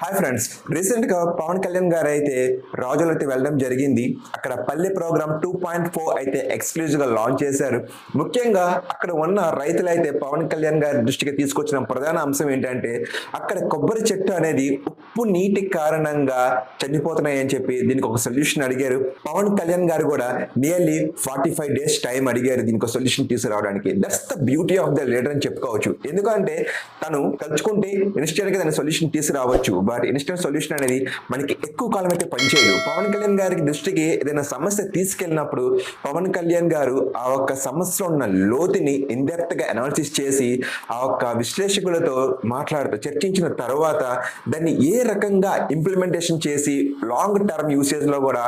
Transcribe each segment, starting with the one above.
Hi friends, recent గా పవన్ కళ్యాణ్ గారు అయితే రాజులు అయితే వెళ్ళడం జరిగింది. అక్కడ పల్లె ప్రోగ్రామ్ 2.4 అయితే ఎక్స్క్లూజివ్ గా లాంచ్ చేశారు. ముఖ్యంగా అక్కడ ఉన్న రైతులు అయితే పవన్ కళ్యాణ్ గారి దృష్టికి తీసుకొచ్చిన ప్రధాన అంశం ఏంటంటే అక్కడ కొబ్బరి చెట్టు అనేది ఉప్పు నీటి కారణంగా చనిపోతున్నాయి అని చెప్పి దీనికి ఒక సొల్యూషన్ అడిగారు. పవన్ కళ్యాణ్ గారు కూడా నియర్లీ 45 days టైం అడిగారు దీనికి ఒక సొల్యూషన్ తీసుకురావడానికి. That's the beauty of the leader అని చెప్పుకోవచ్చు. ఎందుకంటే తను తలుచుకుంటే ఇన్స్టెంట్ గా దాని సొల్యూషన్ తీసుకురావచ్చు. బట్ ఇన్స్టెంట్ సొల్యూషన్ అనేది మనకి ఎక్కువ కాలం అయితే పనిచేయదు. పవన్ కళ్యాణ్ గారికి దృష్టికి ఏదైనా సమస్య తీసుకెళ్ళినప్పుడు పవన్ కళ్యాణ్ గారు ఆ ఒక్క సమస్యలో ఉన్న లోతుని ఇన్డెప్త్ గా అనాలిసిస్ చేసి ఆ ఒక్క విశ్లేషకులతో మాట్లాడుతూ చర్చించిన తర్వాత దాన్ని ఏ రకంగా ఇంప్లిమెంటేషన్ చేసి లాంగ్ టర్మ్ యూసేజ్ లో కూడా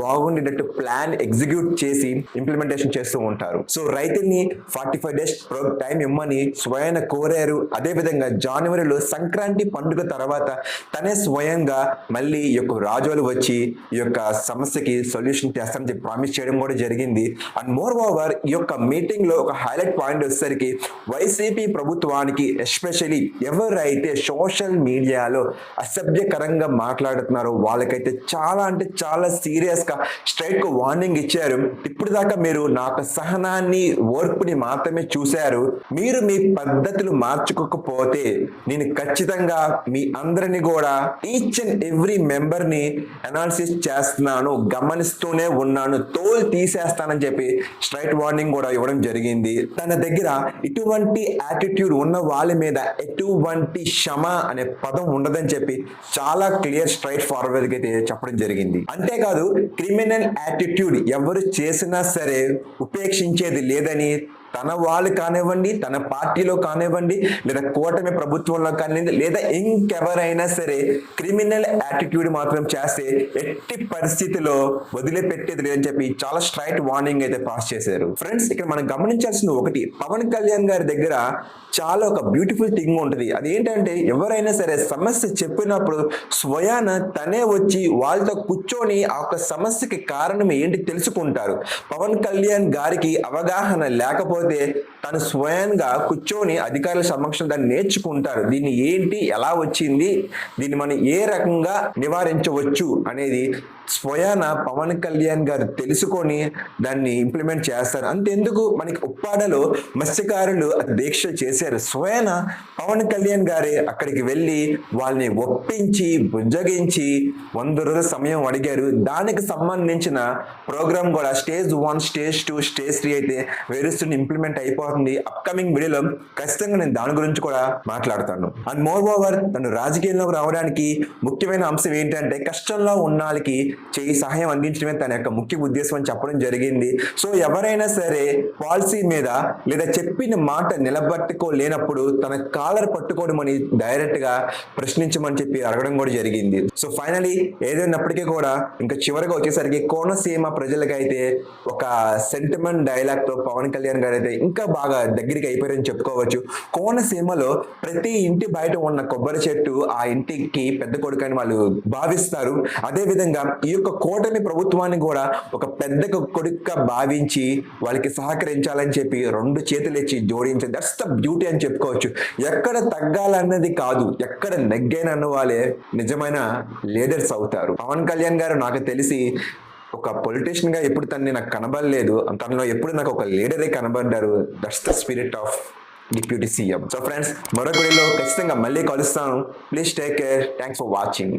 బాగుండేటట్టు ప్లాన్ ఎగ్జిక్యూట్ చేసి ఇంప్లిమెంటేషన్ చేస్తూ ఉంటారు. సో రైతుల్ని 45 days టైం ఇమ్మని స్వయాన కోరారు. అదే విధంగా జనవరిలో సంక్రాంతి పండుగ తర్వాత తనే స్వయంగా మళ్ళీ ఈ యొక్క రాజోలు వచ్చి ఈ యొక్క సమస్యకి సొల్యూషన్ చేస్తానని చెప్పి ప్రామిస్ చేయడం కూడా జరిగింది. అండ్ మోర్ ఓవర్ ఈ యొక్క మీటింగ్ లో ఒక హైలైట్ పాయింట్ వచ్చేసరికి వైసీపీ ప్రభుత్వానికి ఎస్పెషలీ ఎవరైతే సోషల్ మీడియాలో అసభ్యకరంగా మాట్లాడుతున్నారో వాళ్ళకైతే చాలా అంటే చాలా సీరియస్ గా స్ట్రైట్ గా వార్నింగ్ ఇచ్చారు. ఇప్పుడు దాకా మీరు నాకు సహనాన్ని ఓర్పుని మాత్రమే చూశారు. మీరు మీ పద్ధతులు మార్చుకోకపోతే నేను ఖచ్చితంగా మీ అందరినీ కూడా ఈచ్ అండ్ ఎవ్రీ మెంబర్ ని అనాలిసిస్ చేస్తున్నాను, గమనిస్తూనే ఉన్నాను, తోలు తీసేస్తానని చెప్పి స్ట్రైట్ వార్నింగ్ కూడా ఇవ్వడం జరిగింది. తన దగ్గర ఇటువంటి యాటిట్యూడ్ ఉన్న వాళ్ళ మీద ఎటువంటి క్షమ అనే పదం ఉండదని చెప్పి చాలా క్లియర్ స్ట్రైట్ ఫార్వర్డ్ అయితే చెప్పడం జరిగింది. అంతేకాదు క్రిమినల్ యాటిట్యూడ్ ఎవరు చేసినా సరే ఉపేక్షించేది లేదని, తన వాళ్ళు కానివ్వండి, తన పార్టీలో కానివ్వండి, లేదా కూటమి ప్రభుత్వంలో కానివ్వండి, లేదా ఇంకెవరైనా సరే క్రిమినల్ యాటిట్యూడ్ మాత్రం చేస్తే ఎట్టి పరిస్థితిలో వదిలిపెట్టేది లేదని చెప్పి చాలా స్ట్రైట్ వార్నింగ్ అయితే పాస్ చేశారు. ఫ్రెండ్స్, ఇక్కడ మనం గమనించాల్సిన ఒకటి, పవన్ కళ్యాణ్ గారి దగ్గర చాలా ఒక బ్యూటిఫుల్ థింగ్ ఉంటుంది. అదేంటంటే ఎవరైనా సరే సమస్య చెప్పినప్పుడు స్వయాన తనే వచ్చి వాళ్ళతో కూర్చొని ఆ యొక్క సమస్యకి కారణం ఏంటి తెలుసుకుంటారు. పవన్ కళ్యాణ్ గారికి అవగాహన లేకపోతే తను స్వయంగా కూర్చొని అధికారుల సమక్షం దాన్ని నేర్చుకుంటారు. దీన్ని ఏంటి, ఎలా వచ్చింది, దీన్ని మనం ఏ రకంగా నివారించవచ్చు అనేది స్వయాన పవన్ కళ్యాణ్ గారు తెలుసుకొని దాన్ని ఇంప్లిమెంట్ చేస్తారు. అంతెందుకు, మనకి ఉప్పాడలో మత్స్యకారులు దీక్ష చేశారు. స్వయాన పవన్ కళ్యాణ్ గారే అక్కడికి వెళ్ళి వాళ్ళని ఒప్పించి బుజ్జగించి 100 రోజుల సమయం అడిగారు. దానికి సంబంధించిన ప్రోగ్రామ్ కూడా స్టేజ్ 1, స్టేజ్ 2, స్టేజ్ 3 అయితే వేరుస్తున్న ఇంప్లిమెంట్ అయిపోతుంది. అప్కమింగ్ వీడియోలో ఖచ్చితంగా నేను దాని గురించి కూడా మాట్లాడతాను. అండ్ మోర్ ఓవర్ తను రాజకీయంలోకి రావడానికి ముఖ్యమైన అంశం ఏంటంటే కష్టంలో ఉన్న వాళ్ళకి చేయి సహాయం అందించడమే తన యొక్క ముఖ్య ఉద్దేశం అని చెప్పడం జరిగింది. సో ఎవరైనా సరే పాలసీ మీద లేదా చెప్పిన మాట నిలబట్టుకోలేనప్పుడు తన కాలర్ పట్టుకోవడం అని డైరెక్ట్ గా ప్రశ్నించమని చెప్పి అడగడం కూడా జరిగింది. సో ఫైనలీ ఏదైనప్పటికీ కూడా ఇంకా చివరిగా వచ్చేసరికి కోనసీమ ప్రజలకైతే ఒక సెంటిమెంట్ డైలాగ్ తో పవన్ కళ్యాణ్ గారు అయితే ఇంకా బాగా దగ్గరికి అయిపోయారని చెప్పుకోవచ్చు. కోనసీమలో ప్రతి ఇంటి బయట ఉన్న కొబ్బరి చెట్టు ఆ ఇంటికి పెద్ద కొడుకు అని వాళ్ళు భావిస్తారు. అదే విధంగా ఈ యొక్క కూటమి ప్రభుత్వాన్ని కూడా ఒక పెద్ద కొడుకుగా భావించి వాళ్ళకి సహకరించాలని చెప్పి 2 చేతులు ఇచ్చి జోడించి దట్స్ ద బ్యూటీ అని చెప్పుకోవచ్చు. ఎక్కడ తగ్గాలన్నది కాదు, ఎక్కడ నెగ్గైన వాళ్ళే నిజమైన లీడర్స్ అవుతారు. పవన్ కళ్యాణ్ గారు నాకు తెలిసి ఒక పొలిటీషియన్ గా ఎప్పుడు తనని నాకు కనబడలేదు, తనలో ఎప్పుడు నాకు ఒక లీడరే కనబడ్డారు. That's the spirit of deputy CM. So friends, మరొక వీడియోలో ఖచ్చితంగా మళ్ళీ కలుస్తాను. Please take care. Thanks for watching.